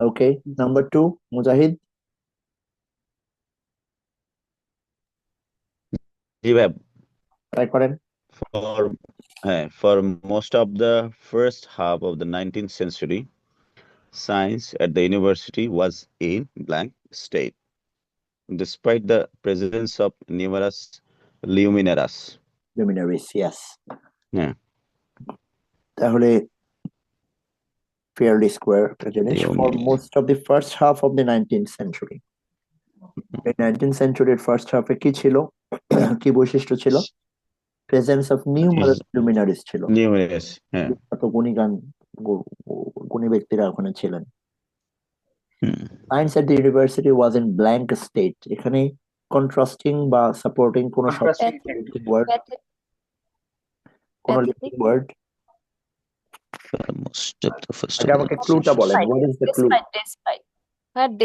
ওকে, number 2, মুজাহিদ। জি ভাই, try করেন। for for most of the first half of the 19th century, science at the university was in blank state, despite the presence of numerous luminaries. Luminaries, yes. হ্যাঁ, তাহলে fairly square একটা জিনিস। For luminaries. Most of the first half of the 19th century, এই 19th সেঞ্চুরির first হাফে কি ছিল, কি বৈশিষ্ট্য ছিল? প্রেজেন্স অফ নিউমারাস লুমিনারিস ছিল। Luminaries. হ্যাঁ। বিখ্যাত গুণীগান, গুণী ব্যক্তিরা ওখানে ছিলেন। হুম। Science at the university was in blank state, এখানে কন্ট্রাস্টিং বা সাপোর্টিং কোন শব্দ, কন্ট্রাস্টিং ওয়ার্ড, কোন linking word? Most of the first আগে of the আমাকে ক্লুটা বলেন, centuries. What is the clue?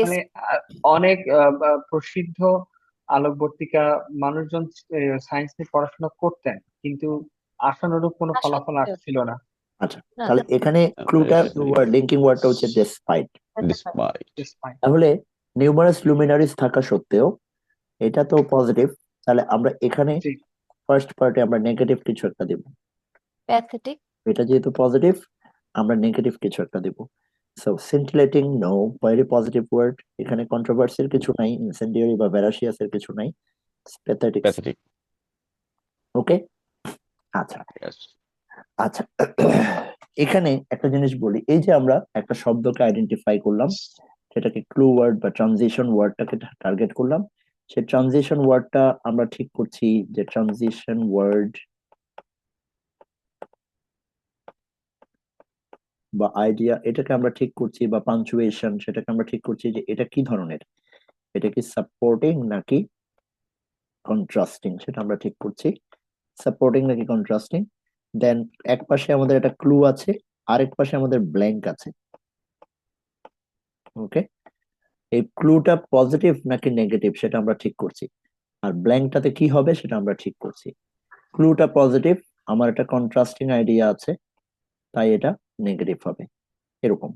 মানে অনেক প্রসিদ্ধ আলোকবর্তিকা মানুষজন সায়েন্স নিয়ে পড়াশোনা করতেন, কিন্তু আশানুরূপ কোনো ফলাফল আসছিল না। আচ্ছা, তাহলে এখানে ক্লুটা ওয়ার্ড, লিঙ্কিং ওয়ার্ডটা হচ্ছে ডেসপাইট। Despite. Despite. তাহলে নিউমারাস লুমিনারিস থাকা সত্ত্বেও, এটা তো পজিটিভ, তাহলে আমরা এখানে জি, ফার্স্ট পার্টে আমরা নেগেটিভ কিছু একটা দিব। প্যাথেটিক। এটা যেহেতু পজিটিভ, আমরা নেগেটিভ কিছু একটা দিব। So scintillating, no, very positive word. এখানে কন্ট্রোভার্সির কিছু নাই, ইনসেন্ডিয়ারি বা ভ্যারাসিয়াস এর কিছু নাই, প্যাথেটিক। Pathetic. ওকে, আচ্ছা Yes. আচ্ছা। এখানে একটা জিনিস বলি, এই যে আমরা একটা শব্দকে আইডেন্টিফাই করলাম, সেটাকে ক্লু ওয়ার্ড বা ট্রানজিশন ওয়ার্ডটাকে টার্গেট করলাম, সেই ট্রানজিশন ওয়ার্ডটা আমরা ঠিক করছি যে ট্রানজিশন ওয়ার্ড বা আইডিয়া, এটাকে আমরা ঠিক করছি, বা পাঞ্চুয়েশন, সেটাকে আমরা ঠিক করছি যে এটা কি ধরনের, এটা কি সাপোর্টিং নাকি কন্ট্রাস্টিং, সেটা আমরা ঠিক করছি, সাপোর্টিং নাকি কন্ট্রাস্টিং। দেন এক পাশে আমাদের একটা ক্লু আছে, আরেক পাশে আমাদের ব্ল্যাঙ্ক আছে। ওকে, এই ক্লুটা পজিটিভ নাকি নেগেটিভ সেটা আমরা ঠিক করছি, আর ব্ল্যাঙ্কটাতে কি হবে সেটা আমরা ঠিক করছি। ক্লুটা পজিটিভ, আমার একটা কন্ট্রাস্টিং আইডিয়া আছে, তাই এটা নেগেটিভ হবে, এরকম।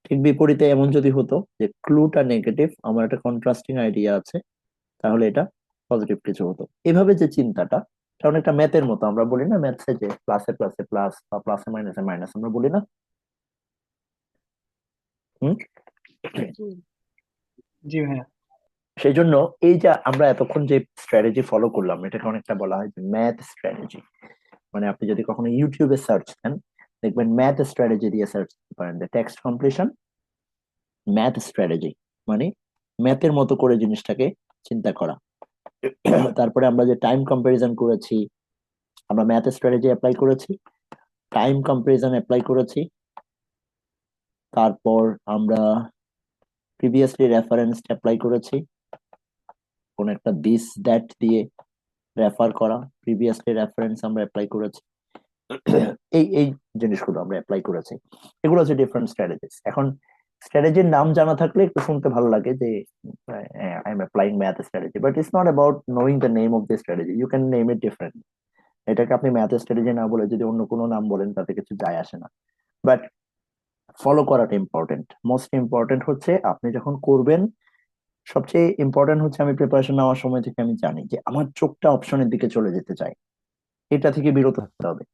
ঠিক বিপরীতে এমন যদি হতো যে ক্লুটা নেগেটিভ, আমার একটা কন্ট্রাস্টিং আইডিয়া আছে, তাহলে এটা পজিটিভ কিছু হতো। এভাবে যে চিন্তাটা, এটা অনেকটা ম্যাথের মতো। আমরা বলি না ম্যাথসে যে প্লাসে প্লাসে প্লাস বা প্লাসে মাইনাসে মাইনাস, আমরা বলি না? হুম। জি ভাইয়া। সেই জন্য এই যে আমরা এতক্ষণ যে স্ট্র্যাটেজি ফলো করলাম, এটাকে অনেকটা বলা হয় যে ম্যাথ স্ট্র্যাটেজি। মানে আপনি যদি কখনো ইউটিউবে সার্চ দেন, দেখবেন ম্যাথ স্ট্র্যাটেজি দিয়ে সার্চ করতে পারেন, যে টেক্সট কমপ্লিশন ম্যাথ স্ট্র্যাটেজি, মানে ম্যাথের মতো করে জিনিসটাকে চিন্তা করা। তারপরে আমরা যে টাইম কম্পারিজন করেছি, আমরা ম্যাথ স্ট্র্যাটেজি অ্যাপ্লাই করেছি, টাইম কম্পারিজন অ্যাপ্লাই করেছি, তারপর আমরা প্রিভিয়াসলি রেফারেন্স অ্যাপ্লাই করেছি, কোন একটা দিস দ্যাট দিয়ে রেফার করা, প্রিভিয়াসলি রেফারেন্স আমরা অ্যাপ্লাই করেছি। এই এই জিনিসগুলো আমরা অ্যাপ্লাই করেছি, এগুলো হচ্ছে ডিফারেন্ট স্ট্র্যাটেজিস। এখন স্ট্র্যাটেজির নাম জানা থাকলে একটু শুনতে ভালো লাগে যে I am applying math strategy, but it's not about knowing the name of the strategy, you can name it different. এটাকে আপনি ম্যাথ স্ট্র্যাটেজি না বলে যদি অন্য কোনো নাম বলেন, তাতে কিছু যায় আসে না, বাট ফলো করাটা ইম্পর্টেন্ট। মোস্ট ইম্পর্টেন্ট হচ্ছে আপনি যখন করবেন, সবচেয়ে ইম্পর্টেন্ট হচ্ছে, আমি প্রিপারেশন নেওয়ার সময় থেকে আমি জানি যে আমার চোখটা অপশনের দিকে চলে যেতে চায়, এটা থেকে বিরত হতে হবে।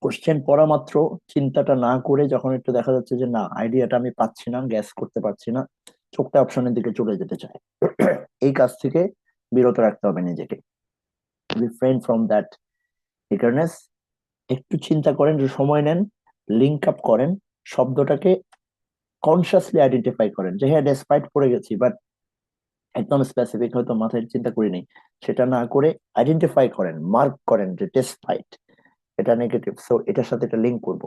কোশ্চেন পড়া মাত্র চিন্তাটা না করে, যখন একটু দেখা যাচ্ছে যে না আইডিয়াটা আমি পাচ্ছি না, গ্যাস করতে পারছি না, চোখটা অপশনের দিকে চলে যেতে চায়, এই কাজ থেকে বিরত রাখতে হবে নিজেকে। Refrain from that eagerness. একটু চিন্তা করেন, একটু সময় নেন, লিঙ্ক আপ করেন, শব্দটাকে কনসিয়াসলি আইডেন্টিফাই করেন যে হ্যাঁ ডেসপাইট পড়ে গেছি, বাট একদম স্পেসিফিক হয়তো মাথায় চিন্তা করিনি, সেটা না করে আইডেন্টিফাই করেন, মার্ক করেন যে ডেসপাইট এটা নেগেটিভ, সো এটার সাথে এটা লিঙ্ক করব।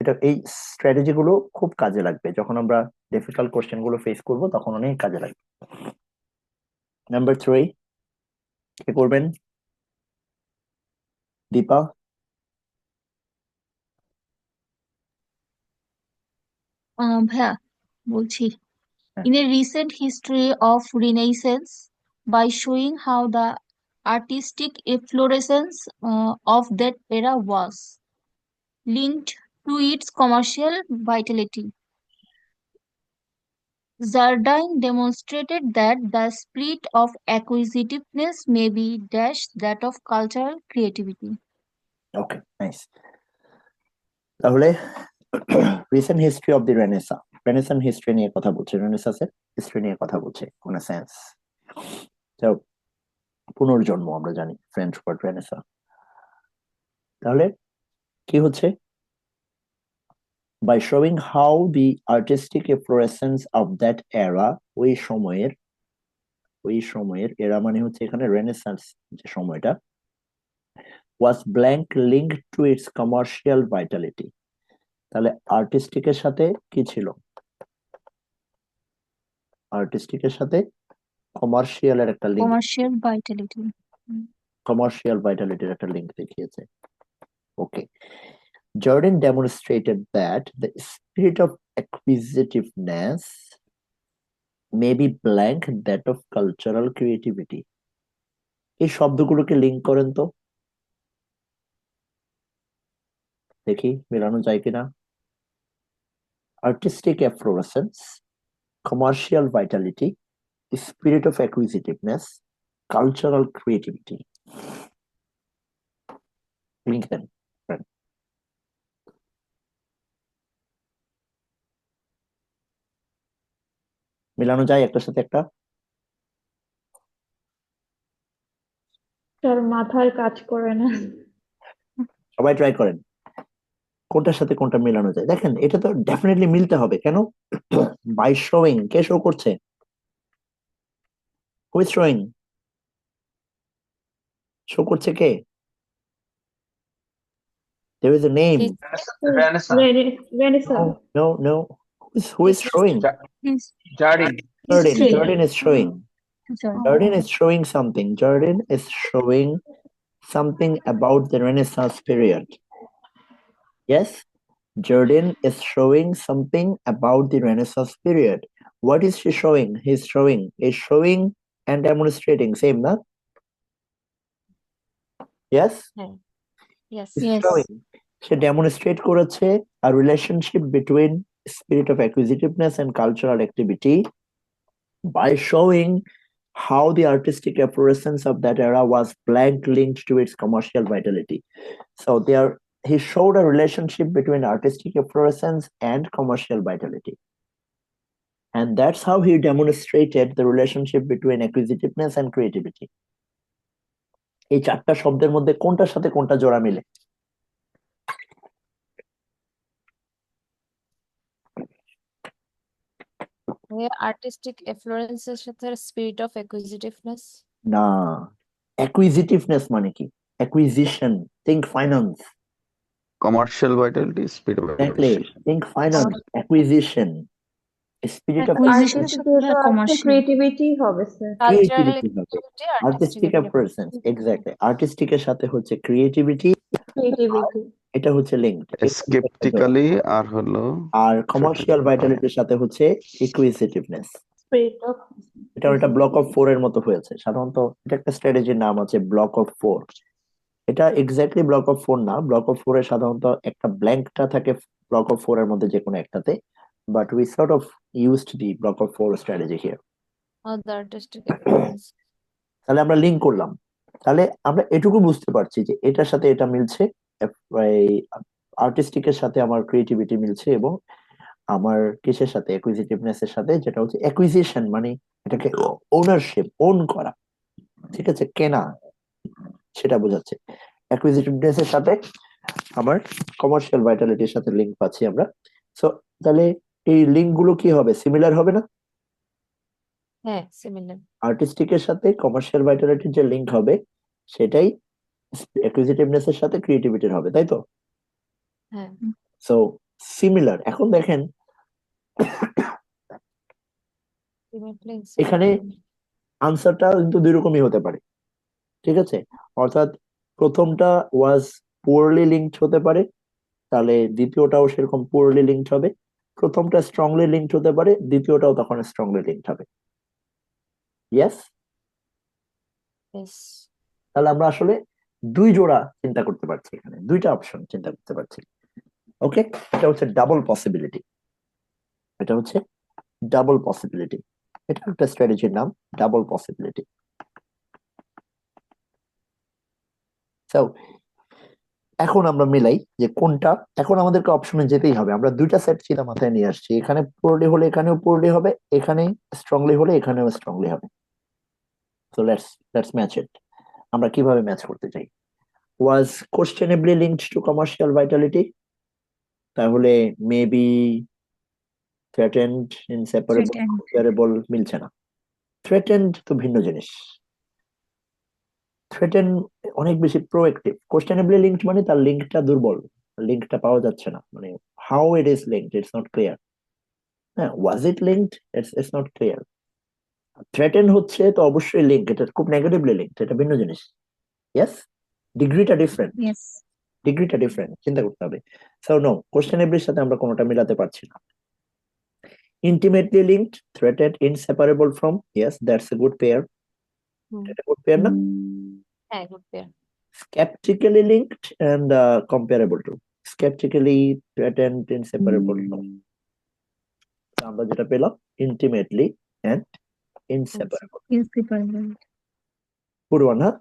এটা, এই স্ট্র্যাটেজি গুলো খুব কাজে লাগবে যখন আমরা ডিফিকাল্ট কোশ্চেন গুলো ফেস করব, তখন অনেক কাজে লাগবে। নাম্বার 3 কে করবেন? দীপা। ভাইয়া বলছি, in a recent history of Renaissance, by showing how the artistic efflorescence of that era was linked to its commercial vitality. Jardine demonstrated that the spirit of acquisitiveness may be dash that of cultural creativity. Okay, nice. তাহলে recent history of the renaissance history নিয়ে কথা বলছে, রেনেসাসের history নিয়ে কথা বলছে কোন sense. তো পুনর্জন্ম আমরা জানি ফ্রেঞ্চ ওয়ার্ড রেনেসা। তাহলে কি হচ্ছে, by showing how the artistic efflorescence of that era, ওই সময়ের এরা মানে হচ্ছে এখানে রেনেসান্স যে সময়টা, was blank linked to its commercial vitality। তাহলে আর্টিস্টিকের সাথে কি ছিল, আর্টিস্টিকের সাথে কমার্শিয়ালের একটা লিঙ্ক, Commercial vitality. কমার্শিয়াল ভাইটালিটির একটা লিঙ্ক দেখিয়েছে। ওকে, Jordan demonstrated that the spirit of acquisitiveness may be blank that of cultural creativity। এই শব্দগুলোকে লিঙ্ক করেন তো, দেখি মেলানো যায় কিনা। Artistic efflorescence, commercial vitality, spirit of acquisitiveness, cultural creativity। Link দেন। মেলানো যায় একটার সাথে একটা? স্যার মাথায় কাজ করে না। সবাই ট্রাই করেন কোনটার সাথে কোনটা মেলানো যায়। দেখেন এটা তো ডেফিনেটলি মিলতে হবে, কেন? বাই শোয়িং, কে শো করছে? Who is showing? শো করছে কে? There is a name. Renaissance renaissance No, who is showing? His Jardine History. Jordan is showing. sorry. Jordan is showing something. Jordan is showing something about the Renaissance period. Yes, Jordan is showing something about the Renaissance period. What is she showing? He's showing and demonstrating. Same, na? Yes? Yes. He's Yes. showing. She demonstrate করেছে a relationship between spirit of acquisitiveness and cultural activity by showing how the artistic efflorescence of that era was blank linked to its commercial vitality. So he showed a relationship between artistic efflorescence and commercial vitality. And that's how he demonstrated the relationship between acquisitiveness and creativity. এই চারটা শব্দের মধ্যে কোনটার সাথে কোনটা জোড়া মিলে? Artistic এফ্লোরেন্সের সাথে স্পিরিট অফ অ্যাকুইজিটিভনেস। না, acquisitiveness মানে কি? Acquisition, think finance. Commercial vitality, speed of Exactly, acquisition. think finance, acquisition, spirit of Acquisition artist সাথে যেহেতু আছে commercial. ক্রিয়েটিভিটি হবে স্যার। কালচারাল creativity হবে, অ্যাক্টিভিটি artistic efflorescence, exactly, artistic-এর সাথে হচ্ছে creativity, ক্রিয়েটিভিটি এটা হচ্ছে linked, Skeptically আর হলো আর কমার্শিয়াল ভাইটালিটির সাথে হচ্ছে acquisitiveness। স্পিরিট অফ এটা একটা ব্লক অফ 4 এর মতো হয়েছে সাধারণত। এটা একটা স্ট্র্যাটেজির নাম আছে ব্লক অফ 4। এটা এক্স্যাক্টলি ব্লক অফ 4 না, ব্লক অফ 4 এ সাধারণত একটা ব্ল্যাঙ্কটা থাকে ব্লক অফ 4 এর মধ্যে যে কোনো একটাতে, but we sort of used the block of 4 strategy here. The artistic efflorescence. তাহলে আমরা লিংক করলাম, তাহলে আমরা এটুকু বুঝতে পারছি যে এটার সাথে এটা মিলছে, আর্টিস্টিকের সাথে আমার ক্রিয়েটিভিটি মিলছে, এবং আমার কিসের সাথে, অ্যাকুইজিটিভনেস এর সাথে, যেটা হচ্ছে অ্যাকুইজিশন মানে এটাকে ওনারশিপ, ওন করা, ঠিক আছে, কেনা, সেটা বোঝাচ্ছে। অ্যাকুইজিটিভনেস এর সাথে আমার কমার্শিয়াল ভাইটালিটির সাথে লিংক পাচ্ছি আমরা। সো তাহলে এই লিংক গুলো কি হবে, সিমিলার হবে না? হ্যাঁ, সিমিলার। আর্টিস্টিকের সাথে কমার্শিয়াল ভাইটালিটির যে লিংক হবে সেটাই অ্যাকুইজিটিভনেস এর সাথে ক্রিয়েটিভিটির হবে, তাই তো? হ্যাঁ। So similar. এখন দেখেন এখানে আনসারটা কিন্তু দুই রকমই হতে পারে, ঠিক আছে? অর্থাৎ প্রথমটা ওয়াজ পুয়ারলি লিঙ্কড হতে পারে, তাহলে দ্বিতীয়টাও সেরকম পুয়ারলি লিঙ্কড হবে। প্রথমটা স্ট্রংলি লিঙ্কড হতে পারে, দ্বিতীয়টাও তখন স্ট্রংলি লিঙ্কড হবে। ইয়েস? তাহলে আমরা আসলে দুই জোড়া চিন্তা করতে পারছি, এখানে দুইটা অপশন চিন্তা করতে পারছি। ওকে, এটা হচ্ছে ডাবল পসিবিলিটি, এটা হচ্ছে ডাবল পসিবিলিটি। এটা একটা স্ট্র্যাটেজির নাম, ডাবল পসিবিলিটি। সো এখন আমরা মিলাই যে কোনটা, এখন আমাদেরকে অপশনে যেতেই হবে। আমরা দুইটা সেট চিন্তা মাথায় নিয়ে আসছি, এখানে পোরলি হলে এখানেও পোরলি হবে, এখানে স্ট্রংলি হলে এখানেও স্ট্রংলি হবে। সো লেটস ম্যাচ ইট। আমরা কিভাবে ম্যাচ করতে চাই? ওয়াজ কোশ্চেনেবলি লিঙ্কড টু কমার্শিয়াল ভাইটালিটি, তাহলে maybe threatened, inseparable, Threatened. Comparable মিলছে না। থ্রেটেন্ড তো ভিন্ন জিনিস। থ্রেটেন অনেক বেশি প্রোঅ্যাক্টিভ। কোশ্চেনেবলি লিঙ্কড মানে তার লিঙ্কটা দুর্বল, লিঙ্কটা পাওয়া যাচ্ছে না, মানে how it is linked it's not clear. হ্যাঁ, was it linked, it's not clear. Threaten হচ্ছে তো অবশ্যই লিঙ্ক, এটা খুব নেগেটিভলি লিঙ্কড, এটা ভিন্ন জিনিস। ইয়েস, ডিগ্রিটা ডিফারেন্ট, Yes. ডিগ্রিটা ডিফারেন্ট, চিন্তা করতে হবে। সো নো, কোশ্চেনেবলির সাথে আমরা কোনোটা মিলাতে পারছি না। Intimately linked, threaded, inseparable from, yes that's a good pair. হুম, এটা গুড পেয়ার না? হ্যাঁ good pair. Skeptically linked and comparable to. Skeptically threatened, inseparable from. So আমরা যেটা পেলাম intimately and inseparable. Inseparable. Good one, huh?